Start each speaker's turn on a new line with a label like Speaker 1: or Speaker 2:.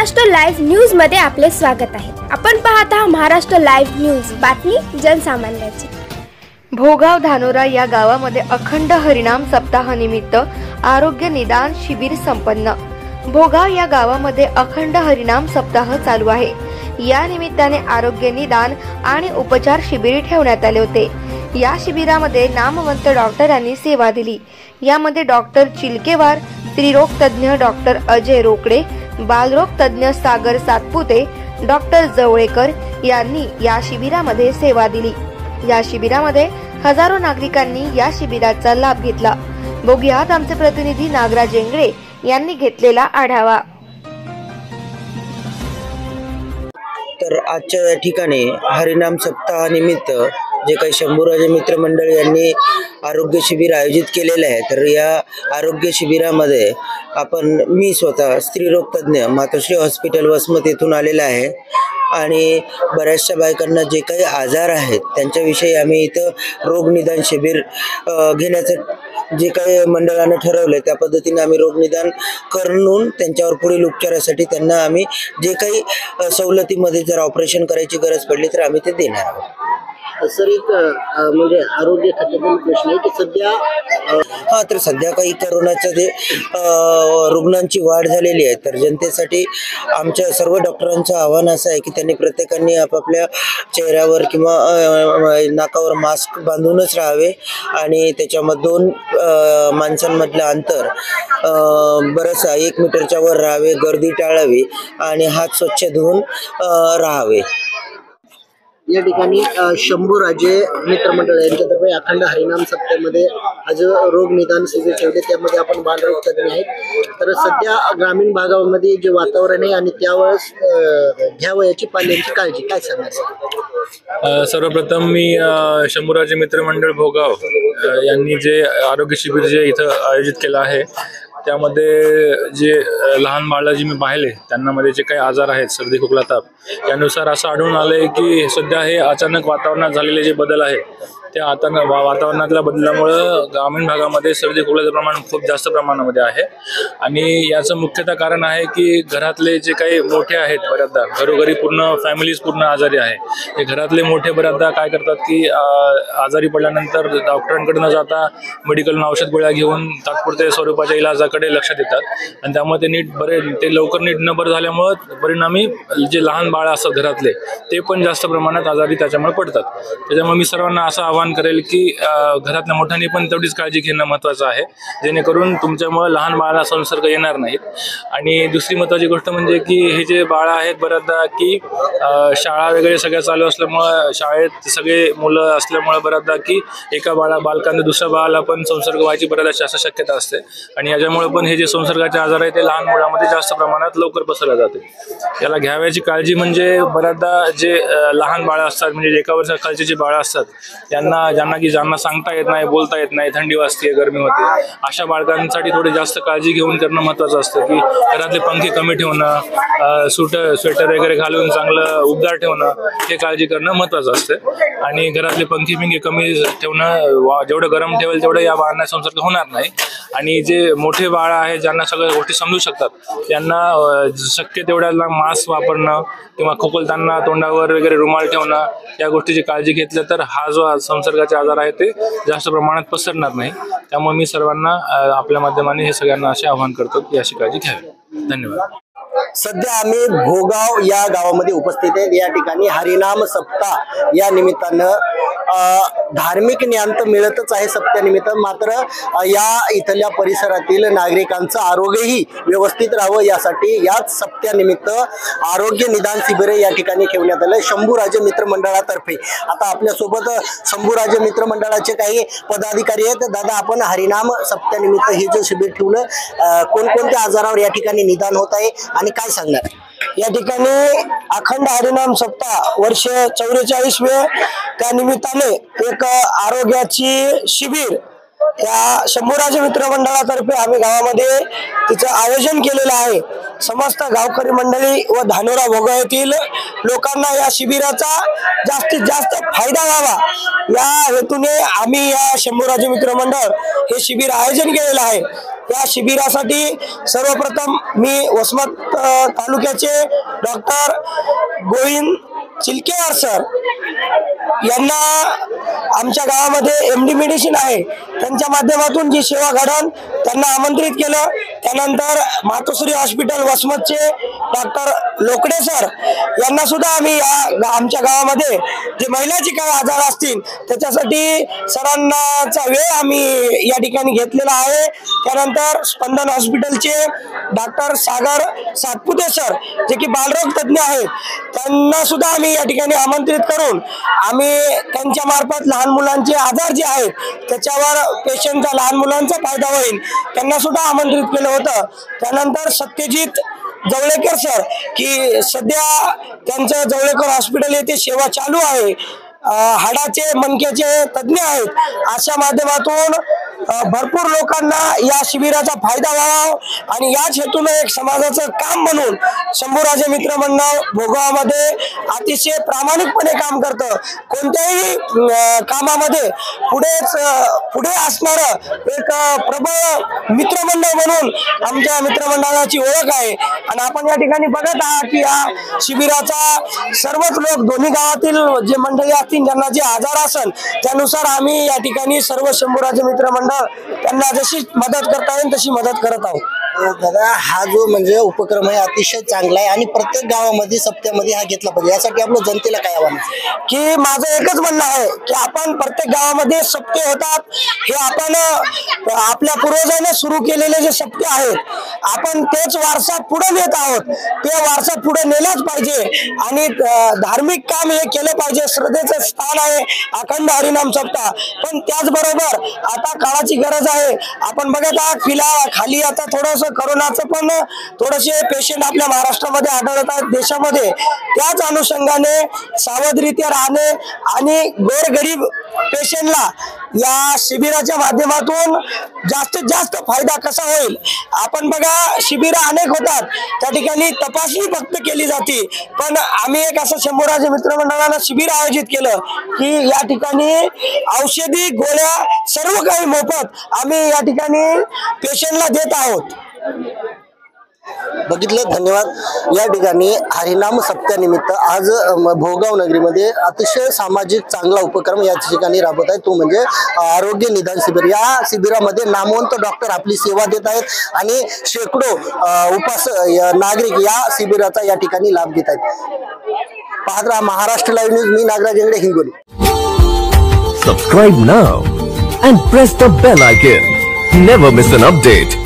Speaker 1: Maharashtra live news मध्ये आपले स्वागत आहे। आपण पाहत आहात महाराष्ट्र लाईव्ह न्यूज, बातमी जनसामान्याची।
Speaker 2: भोगाव धानोरा या गावामध्ये अखंड हरिनाम सप्ताह निमित्त आरोग्य निदान शिबिर संपन्न। भोगाव या गावामध्ये अखंड हरिनाम सप्ताह चालू आहे। या निमित्ताने आरोग्य निदान आणि उपचार शिबिर ठेवण्यात आले होते। या शिबिरामध्ये नामवंत डॉक्टरांनी सेवा दिली। यामध्ये डॉक्टर चिलकेवार, स्त्रीरोग तज्ञ डॉक्टर अजय रोकडे, बालरोग तज्ञ सागर सातपुते, डॉक्टर जवळेकर यांनी या शिबिरामध्ये सेवा दिली। या शिबिरामध्ये हजारो नागरिकांनी या शिबिराचा लाभ घेतला। बघूयात आमचे प्रतिनिधी नागराज जेंगळे यांनी घेतलेला आढावा।
Speaker 3: तर आजच्या या ठिकाणी हरिनाम सप्ताहानिमित्त जे काही शंभूराजे मित्र मंडळ यांनी आरोग्य शिबिर आयोजित केलेले आहे। तर या आरोग्य शिबिरामध्ये मी स्वतः स्त्रीरोग तज्ञ मातोश्री हॉस्पिटल वसमत येथून आलेला आहे आणि बऱ्याचशा बायकांना जे काही आजार आहेत त्यांच्याविषयी आम्ही इथं रोग निदान शिबिर घेण्याचं जे काही मंडळाने ठरवले त्या पद्धतीने आम्ही रोग निदान करून त्यांच्यावर पुढील उपचारासाठी त्यांना आम्ही जे काही सवलतीमध्ये जर ऑपरेशन करायची गरज पडली तर आम्ही ते देणार आहोत।
Speaker 4: सर एक म्हणजे आरोग्य खात्यातील प्रश्न आहे की सध्या
Speaker 3: तर सध्या काही करोनाचं जे रुग्णांची वाढ झालेली आहे, तर जनतेसाठी आमच्या सर्व डॉक्टरांचं आव्हान असं आहे की त्यांनी प्रत्येकाने आपापल्या चेहऱ्यावर किंवा नाकावर मास्क बांधूनच राहावे आणि त्याच्यामध्ये 2 माणसांमधलं अंतर बरंचसं 1 मीटरच्या वर राहावे, गर्दी टाळावी आणि हात स्वच्छ धुवून राहावे।
Speaker 4: या ठिकाणी शंभूराजे मित्रमंडळ यांच्यातर्फे अखंड हरिनाम सप्ताहामध्ये आज रोग निदान शिबिर ठेवले। त्यामध्ये आपण बालरोग तज्ञ आहेत। तर सध्या ग्रामीण भागामध्ये जे वातावरण आहे आणि त्यावेळेस घ्यावयाची पाल्यांची काळजी काय सांगायचं?
Speaker 5: सर्वप्रथम मी शंभूराजे मित्रमंडळ भोगाव यांनी जे आरोग्य शिबिर जे इथं आयोजित केलं आहे त्यामध्ये जे लहान बाळं जी मी पाहिले त्यांना मध्ये जे काही आजार आहेत, सर्दी खोकला ताप, त्यानुसार असं आढळून आलंय की सध्या हे अचानक वातावरणात झालेले जे बदल आहेत त्या वातावरणातल्या बदलामुळं ग्रामीण भागामध्ये सर्दी खोकल्याचं प्रमाण खूप जास्त प्रमाणामध्ये आहे आणि याचं मुख्यतः कारण आहे की घरातले जे काही मोठे आहेत, बऱ्याचदा घरोघरी पूर्ण फॅमिलीज पूर्ण आजारी आहे। हे घरातले मोठे बऱ्याचदा काय करतात की आजारी पडल्यानंतर डॉक्टरांकडे न जाता मेडिकल औषध गोळ्या घेऊन तात्पुरत्या स्वरूपाच्या इलाजाकडे लक्ष देतात आणि त्यामुळे ते लवकर नीट न बरं झाल्यामुळं परिणामी जे लहान बाळ असतात घरातले ते पण जास्त प्रमाणात आजारी त्याच्यामुळे पडतात। त्याच्यामुळे मी सर्वांना असं आवाहन करेल की घरातल्या मोठ्यांनी पण तेवढीच काळजी घेणं महत्त्वाचं आहे, जेणेकरून तुमच्यामुळे लहान बाळाला संसर्ग येणार नाहीत। आणि दुसरी महत्त्वाची गोष्ट म्हणजे की हे जे बाळं आहेत बऱ्याचदा की शाळा वगैरे सगळ्या चालू असल्यामुळं शाळेत सगळे मुलं असल्यामुळे बऱ्याचदा की एका बालकांना दुसऱ्या बाळाला पण संसर्ग व्हायची बऱ्याचदा जास्त शक्यता असते आणि याच्यामुळे पण हे जे संसर्गाचे आजार आहेत ते लहान मुलांमध्ये जास्त प्रमाणात लवकर पसरले जाते। याला घ्यावयाची काळजी म्हणजे बऱ्याचदा जे लहान बाळं असतात म्हणजे 1 वर्षाखालची जी बाळं असतात ज्यांना सांगता येत नाही, बोलता येत नाही, थंडी वाजते, गरमी होते, अशा बाळकांसाठी थोडी जास्त काळजी घेऊन करणं महत्त्वाचं असतं की घरातले पंखे कमी ठेवणं, स्वेटर वगैरे घालून चांगलं उबदार ठेवणं हे काळजी करणं महत्त्वाचं असतं आणि घरातले पंखे कमी ठेवणं, जेवढं गरम ठेवेल तेवढं या बाळांना संसर्ग होणार नाही। आणि जे मोठे बाळ आहेत ज्यांना सगळ्या गोष्टी समजू शकतात त्यांना शक्य तेवढ्या मास्क वापरणं किंवा खोकलताना तोंडावर वगैरे रुमाल ठेवणं या गोष्टीची काळजी घेतल्या तर हा जो संसर्गाचे आजार आहे ते जास्त प्रमाणात पसरणार नाही। त्यामुळे मी सर्वांना आपल्या माध्यमाने हे सगळ्यांना असे आवाहन करतो की अशी काळजी घ्यावी। धन्यवाद।
Speaker 4: सध्या आम्ही भोगाव या गावामध्ये उपस्थित आहेत। या ठिकाणी हरिनाम सप्ताह या निमित्तानं धार्मिक ज्ञान तर मिळतच आहे सप्त्यानिमित्त, मात्र या इथल्या परिसरातील नागरिकांचं आरोग्यही व्यवस्थित राहावं यासाठी याच सप्त्यानिमित्त आरोग्य निदान शिबिर या ठिकाणी ठेवण्यात आलं शंभूराजे मित्र मंडळातर्फे। आता आपल्यासोबत शंभूराजे मित्र मंडळाचे काही पदाधिकारी आहेत। दादा, आपण हरिनाम सप्त्यानिमित्त हे जे शिबिर ठेवलं कोणकोणत्या आजारावर या ठिकाणी निदान होत आहे आणि काय सांगणार?
Speaker 6: या ठिकाणी अखंड हरिनाम सप्ताह वर्ष 44वे त्या निमित्ताने एक आरोग्याची शिबिर या शंभूराजे मित्र मंडळातर्फे आम्ही गावामध्ये तिचं आयोजन केलेलं आहे। समस्त गावकरी मंडळी व धानोरा भोगाव येथील लोकांना या शिबिराचा जास्तीत जास्त फायदा व्हावा या हेतूने आम्ही या शंभूराजे मित्र मंडळ हे शिबिर आयोजन केलेलं आहे। या शिबिरासाठी सर्वप्रथम मी वसमत तालुक्याचे डॉक्टर गोविंद चिलकेवार सर यांना आमच्या गावामध्ये एमडी मेडिसिन आहे त्यांच्या माध्यमातून जी सेवा घडण त्यांना आमंत्रित केलं। त्यानंतर मातोश्री हॉस्पिटल वसमतचे डॉक्टर लोकडे सर यांना सुद्धा आम्ही आमच्या गावामध्ये जे महिलांचे काही आजार असतील त्याच्यासाठी सरांचा वेळ आम्ही या ठिकाणी घेतलेला आहे। त्यानंतर स्पंदन हॉस्पिटलचे डॉक्टर सागर सातपुते सर जे की बालरोग तज्ञ आहेत त्यांना सुद्धा आम्ही या ठिकाणी आमंत्रित करून आम्ही त्यांच्या मार्फत लहान मुलांचे आजार जे आहेत त्याच्यावर पेशंटचा लहान मुलांचा फायदा होईल त्यांना सुद्धा आमंत्रित केलं होतं। त्यानंतर सत्यजित जवळेकर सर की सध्या त्यांचं जवळेकर हॉस्पिटल येथे सेवा चालू आहे, हाडाचे मणक्याचे तज्ञ आहेत। अशा माध्यमातून भरपूर लोकांना या शिबिराचा फायदा व्हावा आणि याच हेतूने एक समाजाचं काम म्हणून शंभूराजे मित्र मंडळ भोगावमध्ये अतिशय प्रामाणिकपणे काम करतं। कोणत्याही कामामध्ये पुढे असणारं एक प्रबळ मित्रमंडळ म्हणून आमच्या मित्रमंडळाची ओळख आहे। आणि आपण या ठिकाणी बघत आहात की या शिबिराचा सर्वच लोक दोन्ही गावातील जे मंडळी असतील ज्यांना जे आजार असेल त्यानुसार आम्ही या ठिकाणी सर्व शंभूराजे मित्र मंडळ त्यांना जशी मदत करता येईल तशी मदत करत आहोत।
Speaker 4: दादा हा जो म्हणजे उपक्रम आहे अतिशय चांगला आहे आणि प्रत्येक गावामध्ये सप्त्यामध्ये हा घेतला पाहिजे, यासाठी आपलं जनतेला काय आव्हान
Speaker 6: की माझं एकच म्हणणं आहे की आपण प्रत्येक गावामध्ये सप्ते होतात हे आपण आपल्या पूर्वजांनी सुरू केलेले जे सप्ते आहेत आपण तेच वारसा पुढे नेत आहोत। ते वारसा पुढे नेलाच पाहिजे आणि धार्मिक काम हे केलं पाहिजे। श्रद्धेचं स्थान आहे अखंड हरिनाम सप्ताह, पण त्याचबरोबर आता काळाची गरज आहे। आपण बघत आहात फिलहाल खाली आता थोडंसं कोरोनाचं पण थोडेसे पेशंट आपल्या महाराष्ट्रामध्ये आढळत आहेत देशामध्ये, त्याच अनुषंगाने सावधरित्या राहणे आणि गोरगरीब पेशंटला या शिबिराच्या माध्यमातून जास्तीत जास्त फायदा कसा होईल। आपण बघा शिबिर अनेक होतात त्या ठिकाणी तपासणी फक्त केली जाते, पण आम्ही एक असं शंभूराजे मित्र मंडळानं शिबिर आयोजित केलं की या ठिकाणी औषधी गोळ्या सर्व काही मोफत आम्ही या ठिकाणी पेशंटला देत आहोत।
Speaker 4: बघितलं, धन्यवाद। या ठिकाणी हरिनाम सप्त्यानिमित्त आज भोगाव नगरीमध्ये अतिशय सामाजिक चांगला उपक्रम या ठिकाणी राबवत आहे, तो म्हणजे आरोग्य निदान शिबिर। या शिबिरामध्ये नामवंत डॉक्टर आपली सेवा देत आहेत आणि शेकडो नागरिक या शिबिराचा या ठिकाणी लाभ घेत आहेत। पाहत रहा महाराष्ट्र लाईव्ह न्यूज, मी Nagraj Ingle, Hingoli.
Speaker 7: Subscribe now and press the bell icon. Never miss an update.